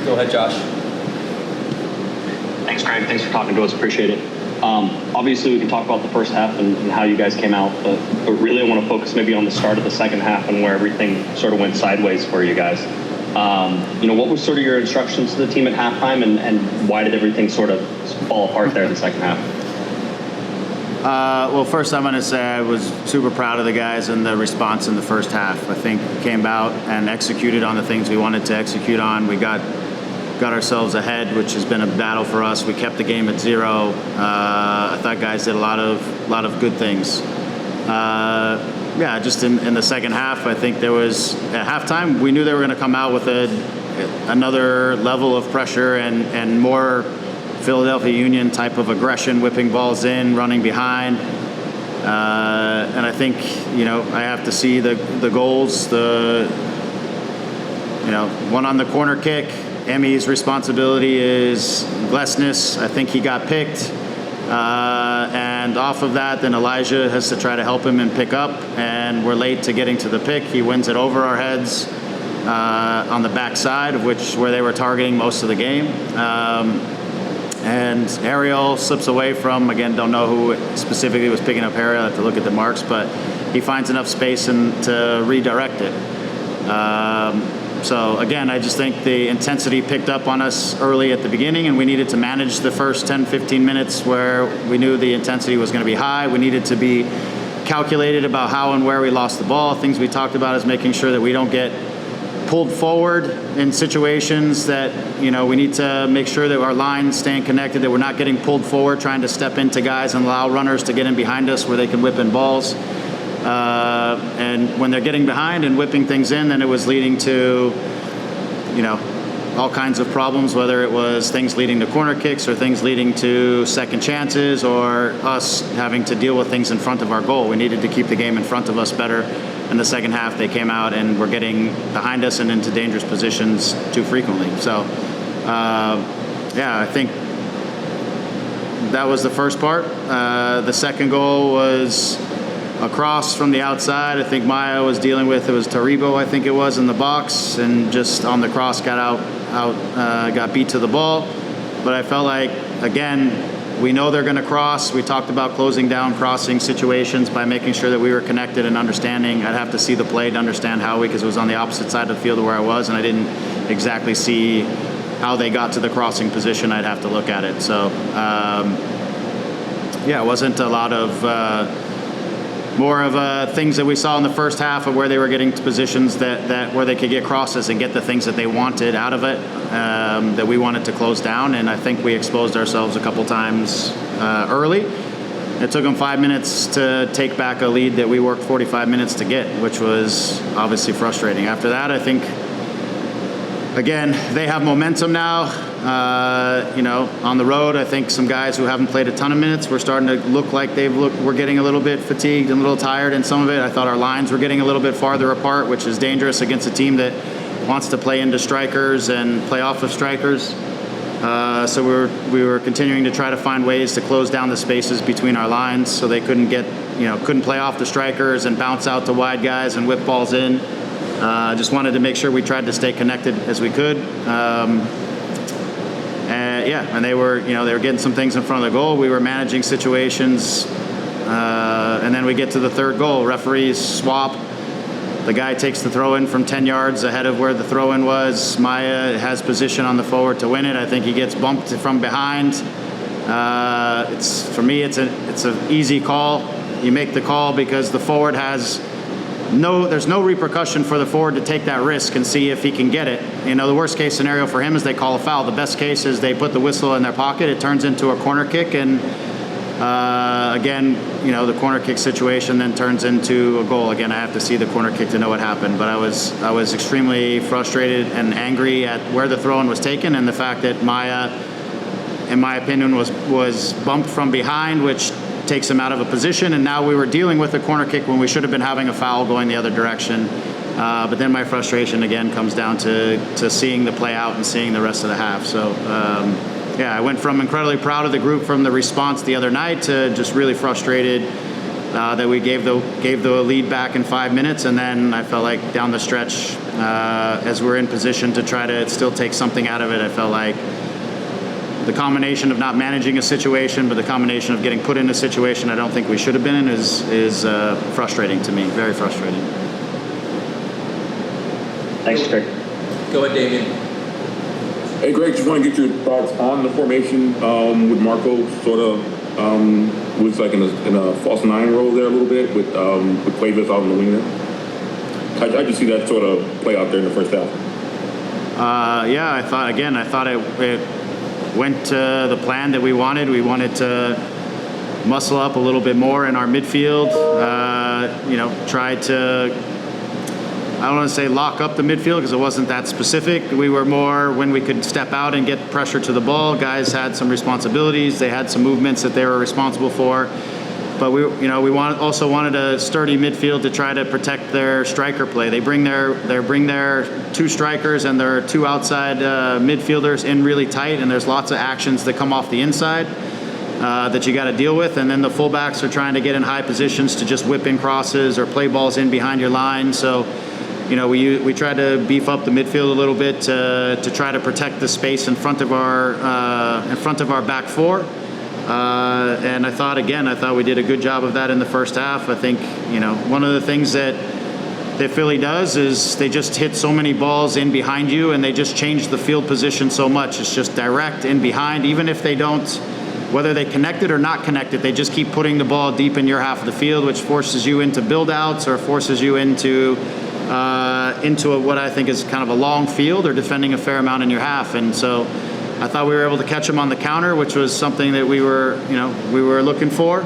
Go ahead, Josh. Thanks, Greg. Thanks for talking to us. Appreciate it. Obviously, we can talk about the first half and how you guys came out, but really I want to focus maybe on the start of the second half and where everything sort of went sideways for you guys. What was sort of your instructions to the team at halftime, and why did everything sort of fall apart there in the second half? Well, first I'm going to say I was super proud of the guys and the response in the first half. I think we came out and executed on the things we wanted to execute on. We got ourselves ahead, which has been a battle for us. We kept the game at 0. I thought guys did a lot of good things. Just in the second half, I think there was, at halftime, we knew they were going to come out with another level of pressure and more Philadelphia Union type of aggression, whipping balls in, running behind. And I think, I have to see the goals, one on the corner kick. Emmy's responsibility is Glesnes. I think he got picked. And off of that, then Elijah has to try to help him and pick up. And we're late to getting to the pick. He wins it over our heads on the backside, where they were targeting most of the game. And Ariel slips away from, again, don't know who specifically was picking up Ariel. I have to look at the marks, but he finds enough space to redirect it. So, again, I just think the intensity picked up on us early at the beginning, and we needed to manage the first 10, 15 minutes where we knew the intensity was going to be high. We needed to be calculated about how and where we lost the ball. Things we talked about is making sure that we don't get pulled forward in situations that, we need to make sure that our line's staying connected, that we're not getting pulled forward, trying to step into guys and allow runners to get in behind us where they can whip in balls. And when they're getting behind and whipping things in, then it was leading to, all kinds of problems, whether it was things leading to corner kicks or things leading to second chances or us having to deal with things in front of our goal. We needed to keep the game in front of us better. In the second half, they came out and were getting behind us and into dangerous positions too frequently. So, I think that was the first part. The second goal was a cross from the outside. I think Maya was dealing with, it was Taribo, I think it was, in the box, and just on the cross got beat to the ball. But I felt like, again, we know they're going to cross. We talked about closing down crossing situations by making sure that we were connected and understanding. I'd have to see the play to understand how because it was on the opposite side of the field of where I was, and I didn't exactly see how they got to the crossing position. I'd have to look at it. So, it wasn't a lot of more of things that we saw in the first half of where they were getting to positions that where they could get crosses and get the things that they wanted out of it, that we wanted to close down. And I think we exposed ourselves a couple times early. It took them 5 minutes to take back a lead that we worked 45 minutes to get, which was obviously frustrating. After that, I think, again, they have momentum now. On the road, I think some guys who haven't played a ton of minutes were starting to look like we're getting a little bit fatigued and a little tired in some of it. I thought our lines were getting a little bit farther apart, which is dangerous against a team that wants to play into strikers and play off of strikers. So we were continuing to try to find ways to close down the spaces between our lines so they couldn't play off the strikers and bounce out to wide guys and whip balls in. Just wanted to make sure we tried to stay connected as we could. And they were getting some things in front of the goal. We were managing situations, and then we get to the third goal. Referees swap. The guy takes the throw-in from 10 yards ahead of where the throw-in was. Maya has position on the forward to win it. I think he gets bumped from behind. For me, it's an easy call. You make the call because the forward there's no repercussion for the forward to take that risk and see if he can get it. The worst case scenario for him is they call a foul. The best case is they put the whistle in their pocket. It turns into a corner kick, and the corner kick situation then turns into a goal. Again, I have to see the corner kick to know what happened, but I was extremely frustrated and angry at where the throw-in was taken and the fact that Maya, in my opinion, was bumped from behind, which takes him out of a position, and now we were dealing with a corner kick when we should have been having a foul going the other direction. But then my frustration again comes down to seeing the play out and seeing the rest of the half. So I went from incredibly proud of the group from the response the other night to just really frustrated that we gave the lead back in 5 minutes, and then I felt like down the stretch, as we're in position to try to still take something out of it, I felt like the combination of not managing a situation, but the combination of getting put in a situation I don't think we should have been in is frustrating to me, very frustrating. Thanks, Greg. Go ahead, Damien. Hey, Greg, just want to get your thoughts on the formation with Marco sort of was like in a false nine role there a little bit with Cuevas out in the wing there. How'd you see that sort of play out there in the first half? Yeah, I thought it went to the plan that we wanted. We wanted to muscle up a little bit more in our midfield. Try to, I don't want to say lock up the midfield because it wasn't that specific. We were more when we could step out and get pressure to the ball. Guys had some responsibilities. They had some movements that they were responsible for. But we also wanted a sturdy midfield to try to protect their striker play. They bring their two strikers and their two outside midfielders in really tight, and there's lots of actions that come off the inside that you got to deal with. And then the fullbacks are trying to get in high positions to just whip in crosses or play balls in behind your line. So, we tried to beef up the midfield a little bit to try to protect the space in front of our back four. And I thought we did a good job of that in the first half. I think, one of the things that Philly does is they just hit so many balls in behind you, and they just change the field position so much. It's just direct in behind. Even if they don't, whether they connect it or not connect it, they just keep putting the ball deep in your half of the field, which forces you into build-outs or forces you into what I think is kind of a long field or defending a fair amount in your half. And so I thought we were able to catch him on the counter, which was something that we were looking for.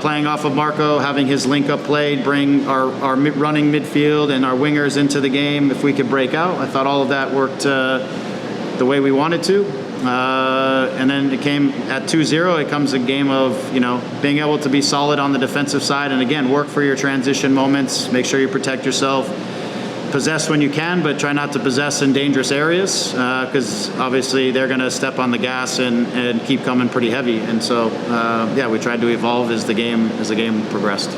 Playing off of Marco, having his link-up play, bring our running midfield and our wingers into the game if we could break out. I thought all of that worked the way we wanted to. And then it came at 2-0. It comes a game of, being able to be solid on the defensive side and, again, work for your transition moments, make sure you protect yourself. Possess when you can, but try not to possess in dangerous areas because obviously they're going to step on the gas and keep coming pretty heavy. And so, we tried to evolve as the game progressed.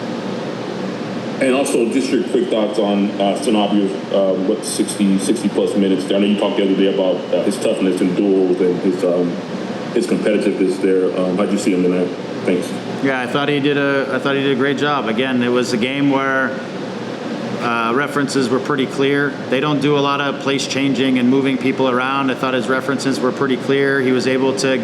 And also, just your quick thoughts on Sanabrio's 60 plus minutes. I know you talked the other day about his toughness in duels and his competitiveness there. How'd you see him in that? Thanks. Yeah, I thought he did a great job. Again, it was a game where references were pretty clear. They don't do a lot of place changing and moving people around. I thought his references were pretty clear. He was able to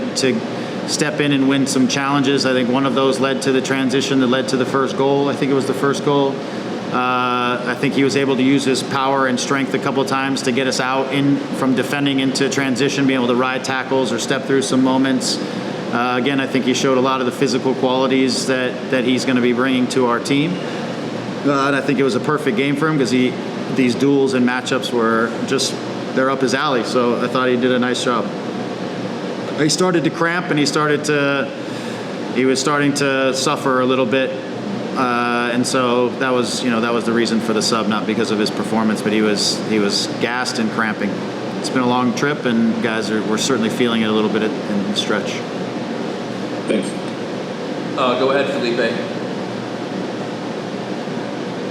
step in and win some challenges. I think one of those led to the transition that led to the first goal. I think it was the first goal. I think he was able to use his power and strength a couple of times to get us out from defending into transition, being able to ride tackles or step through some moments. Again, I think he showed a lot of the physical qualities that he's going to be bringing to our team. And I think it was a perfect game for him because these duels and matchups they're up his alley. So I thought he did a nice job. He started to cramp and he was starting to suffer a little bit. And so that was the reason for the sub, not because of his performance, but he was gassed and cramping. It's been a long trip and guys we're certainly feeling it a little bit in the stretch. Thanks. Go ahead, Felipe.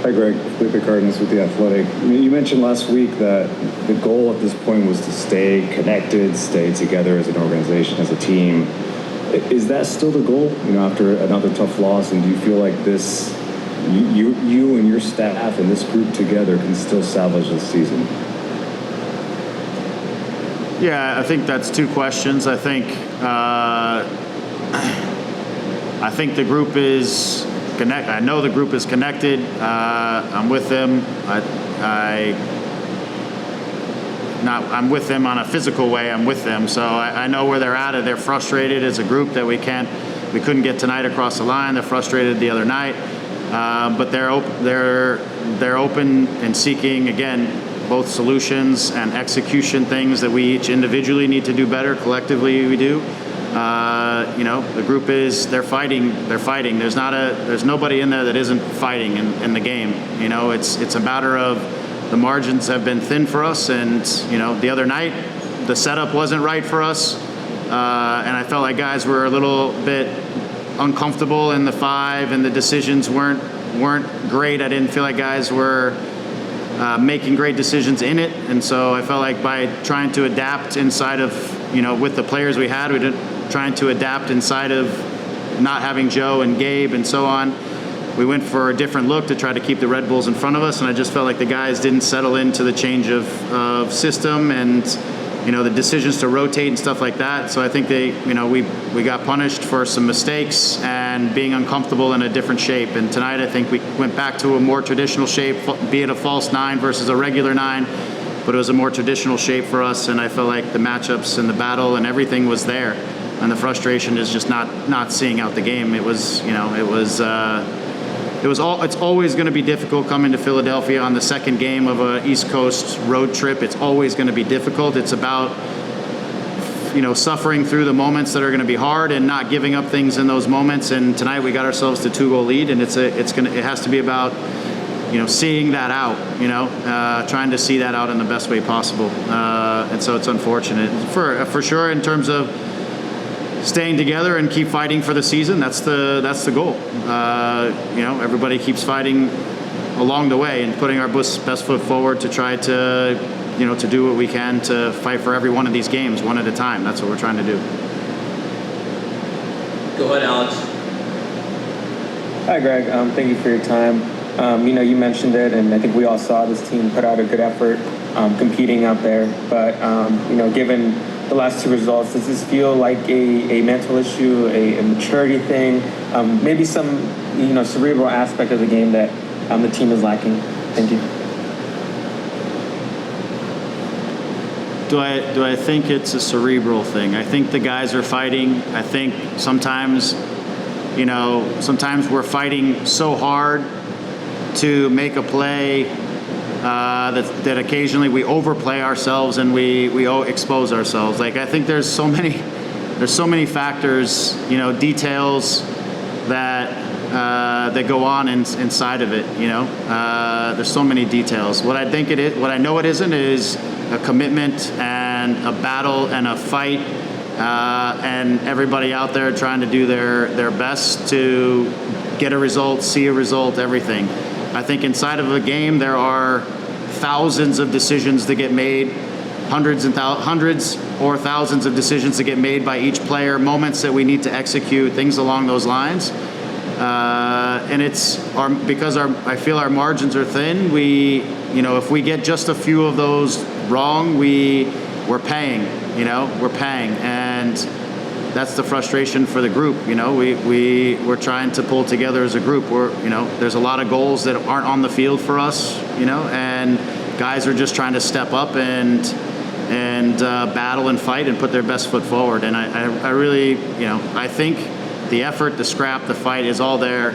Hi, Greg. Felipe Cardenas with The Athletic. You mentioned last week that the goal at this point was to stay connected, stay together as an organization, as a team. Is that still the goal, after another tough loss? And do you feel like this, you and your staff and this group together can still salvage this season? Yeah, I think that's two questions. I think the group is I know the group is connected. I'm with them. I'm with them on a physical way. I'm with them, so I know where they're at. They're frustrated as a group that we couldn't get tonight across the line. They're frustrated the other night, but they're open and seeking again both solutions and execution things that we each individually need to do better. Collectively, we do. The group they're fighting. There's nobody in there that isn't fighting in the game. It's a matter of the margins have been thin for us, and the other night the setup wasn't right for us, and I felt like guys were a little bit uncomfortable in the 5, and the decisions weren't great. I didn't feel like guys were making great decisions in it, and so I felt like by trying to adapt inside of, with the players we had, trying to adapt inside of not having Joe and Gabe and so on, we went for a different look to try to keep the Red Bulls in front of us, and I just felt like the guys didn't settle into the change of system and the decisions to rotate and stuff like that. So I think we got punished for some mistakes and being uncomfortable in a different shape. And tonight I think we went back to a more traditional shape, be it a false 9 versus a regular 9, but it was a more traditional shape for us. And I felt like the matchups and the battle and everything was there. And the frustration is just not seeing out the game. It's always going to be difficult coming to Philadelphia on the second game of a East Coast road trip. It's always going to be difficult. It's about, suffering through the moments that are going to be hard and not giving up things in those moments. And tonight we got ourselves to 2-goal lead, and it has to be about, seeing that out, trying to see that out in the best way possible. And so it's unfortunate for sure in terms of staying together and keep fighting for the season. That's the goal. Everybody keeps fighting along the way and putting our best foot forward to try to do what we can to fight for every one of these games one at a time. That's what we're trying to do. Go ahead, Alex. Hi, Greg. Thank you for your time. You mentioned it, and I think we all saw this team put out a good effort competing out there. But, given the last 2 results, does this feel like a mental issue, a maturity thing, maybe some, cerebral aspect of the game that the team is lacking? Thank you. Do I think it's a cerebral thing? I think the guys are fighting. I think sometimes we're fighting so hard to make a play that occasionally we overplay ourselves and we expose ourselves. Like, I think there's so many factors, details that go on inside of it. There's so many details. What I know it isn't is a commitment and a battle and a fight, and everybody out there trying to do their best to get a result, see a result, everything. I think inside of a game there are thousands of decisions that get made, hundreds or thousands of decisions that get made by each player, moments that we need to execute, things along those lines. And because I feel our margins are thin, if we get just a few of those wrong, we're paying, and that's the frustration for the group. We're trying to pull together as a group. There's a lot of goals that aren't on the field for us, and guys are just trying to step up and battle and fight and put their best foot forward. And I really, I think the effort, the scrap, the fight is all there.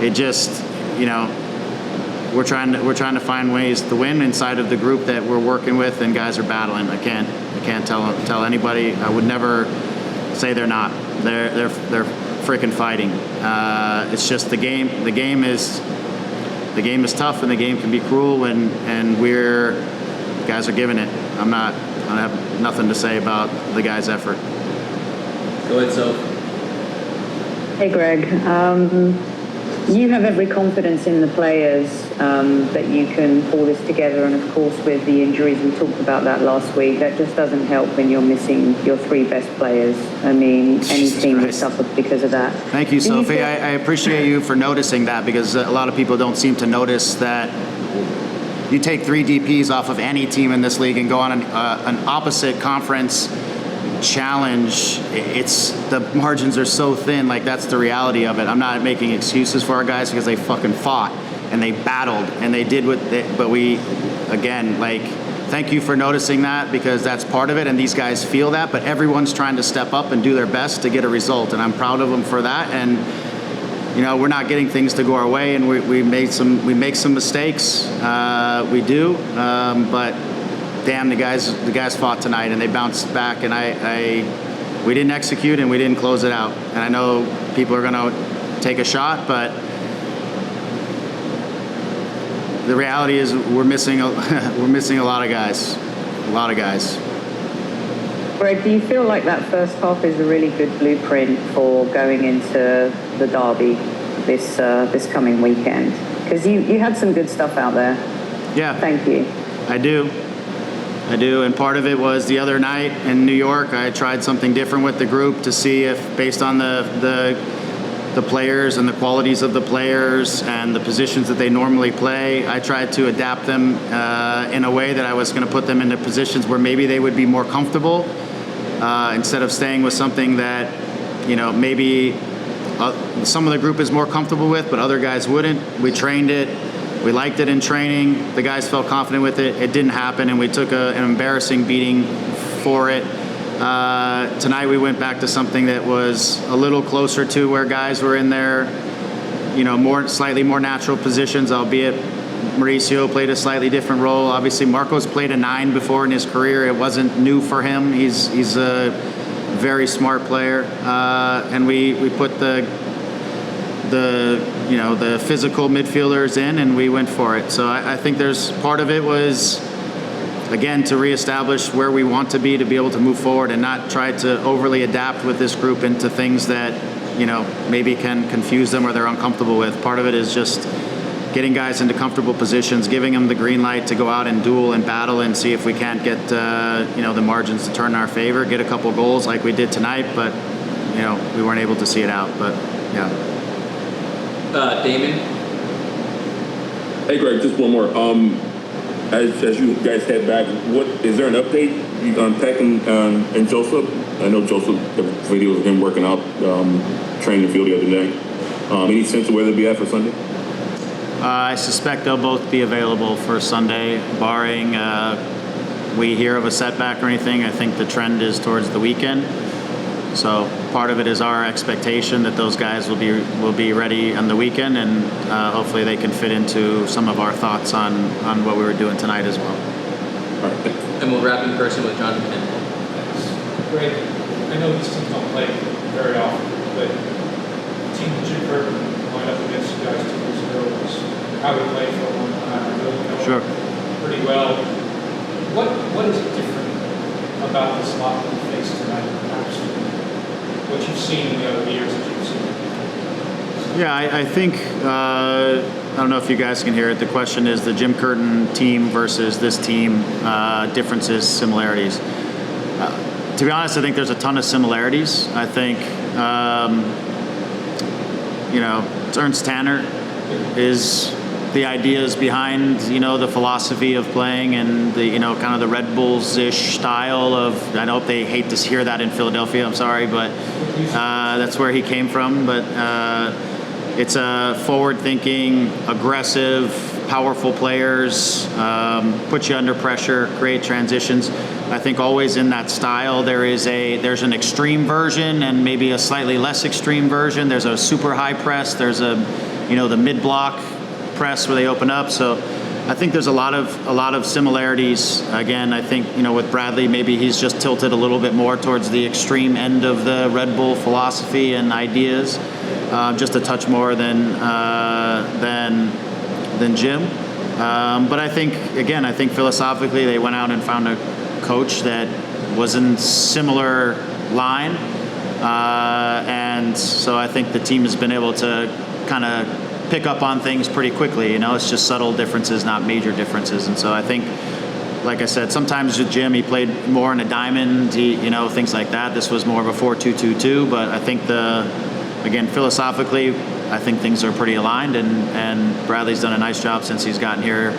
It just, we're trying to find ways to win inside of the group that we're working with, and guys are battling. I can't tell anybody. I would never say they're not. They're freaking fighting. It's just the game. The game is tough, and the game can be cruel, and guys are giving it. I have nothing to say about the guys' effort. Go ahead, Soph. Hey, Greg. You have every confidence in the players that you can pull this together, and of course with the injuries, we talked about that last week, that just doesn't help when you're missing your 3 best players. I mean, any team would suffer because of that. Thank you, Sophie. I appreciate you for noticing that, because a lot of people don't seem to notice that you take 3 DPs off of any team in this league and go on an opposite conference challenge. The margins are so thin. Like, that's the reality of it. I'm not making excuses for our guys, because they fucking fought and they battled and they did but we, again, like, thank you for noticing that, because that's part of it, and these guys feel that, but everyone's trying to step up and do their best to get a result, and I'm proud of them for that. And we're not getting things to go our way, and we make some mistakes. We do, but damn, the guys fought tonight, and they bounced back, and we didn't execute, and we didn't close it out. And I know people are gonna take a shot, but the reality is we're missing a lot of guys. Greg, do you feel like that first half is a really good blueprint for going into the derby this coming weekend? Because you had some good stuff out there. Yeah. Thank you. I do. And part of it was the other night in New York, I tried something different with the group to see if, based on the players and the qualities of the players and the positions that they normally play, I tried to adapt them in a way that I was going to put them into positions where maybe they would be more comfortable instead of staying with something that, maybe some of the group is more comfortable with, but other guys wouldn't. We trained it. We liked it in training. The guys felt confident with it. It didn't happen, and we took an embarrassing beating for it. Tonight we went back to something that was a little closer to where guys were in their, slightly more natural positions, albeit Mauricio played a slightly different role. Obviously, Marco's played a 9 before in his career. It wasn't new for him. He's a very smart player, and we put the physical midfielders in, and we went for it. So I think there's part of it was, again, to reestablish where we want to be able to move forward and not try to overly adapt with this group into things that, maybe can confuse them or they're uncomfortable with. Part of it is just getting guys into comfortable positions, giving them the green light to go out and duel and battle and see if we can't get, the margins to turn in our favor, get a couple goals like we did tonight, but, we weren't able to see it out. But, yeah. Damon? Hey, Greg, just one more. As you guys head back, is there an update on Peck and Joseph? I know Joseph, the videos of him working out, training the field the other day. Any sense of where they'll be at for Sunday? I suspect they'll both be available for Sunday, barring we hear of a setback or anything. I think the trend is towards the weekend. So part of it is our expectation that those guys will be ready on the weekend, and hopefully they can fit into some of our thoughts on what we were doing tonight as well. All right, thanks. And we'll wrap in person with John McKinnon. Greg, I know these teams don't play very often, but the team that Jim Burton lined up against you guys 2 years ago was how we played for a long time. I really know Sure. pretty well. What is different about this lot that we faced tonight? What you've seen in the other years that you've seen? Yeah, I think, I don't know if you guys can hear it. The question is the Jim Curtin team versus this team, differences, similarities. To be honest, I think there's a ton of similarities. I think, Ernst Tanner is the ideas behind, the philosophy of playing and the, kind of the Red Bulls-ish style of, I know they hate to hear that in Philadelphia, I'm sorry, but that's where he came from. But it's a forward-thinking, aggressive, powerful players, put you under pressure, create transitions. I think always in that style there's an extreme version and maybe a slightly less extreme version. There's a super high press. There's the mid-block press where they open up. So I think there's a lot of similarities. Again, I think with Bradley, maybe he's just tilted a little bit more towards the extreme end of the Red Bull philosophy and ideas, just a touch more than Jim. But I think philosophically they went out and found a coach that was in similar line, and so I think the team has been able to kind of pick up on things pretty quickly. It's just subtle differences, not major differences. And so I think, like I said, sometimes with Jim, he played more in a diamond, things like that. This was more of a 4-2-2-2, but I think philosophically, I think things are pretty aligned, and Bradley's done a nice job since he's gotten here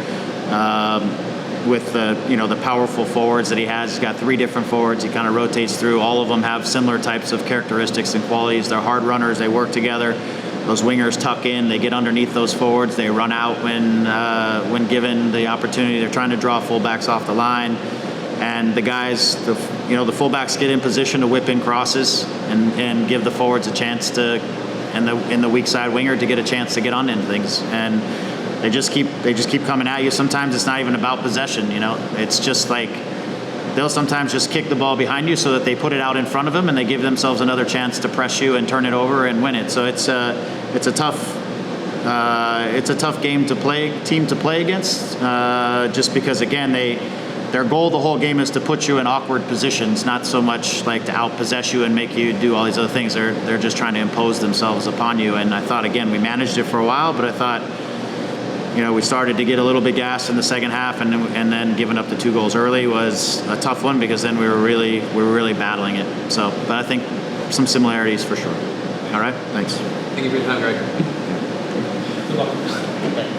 with the powerful forwards that he has. He's got 3 different forwards. He kind of rotates through. All of them have similar types of characteristics and qualities. They're hard runners. They work together. Those wingers tuck in. They get underneath those forwards. They run out when given the opportunity. They're trying to draw fullbacks off the line, and the guys, the fullbacks get in position to whip in crosses and give the forwards a chance to, and the weak side winger to get a chance to get on into things. And they just keep coming at you. Sometimes it's not even about possession. It's just like they'll sometimes just kick the ball behind you so that they put it out in front of them and they give themselves another chance to press you and turn it over and win it. So it's a tough team to play against, just because again their goal the whole game is to put you in awkward positions, not so much like to outpossess you and make you do all these other things. They're just trying to impose themselves upon you. And I thought, again, we managed it for a while, but I thought, we started to get a little bit gassed in the second half, and then giving up the 2 goals early was a tough one because then we were really battling it. So, but I think some similarities for sure. All right, thanks. Thank you for your time, Greg. Good luck.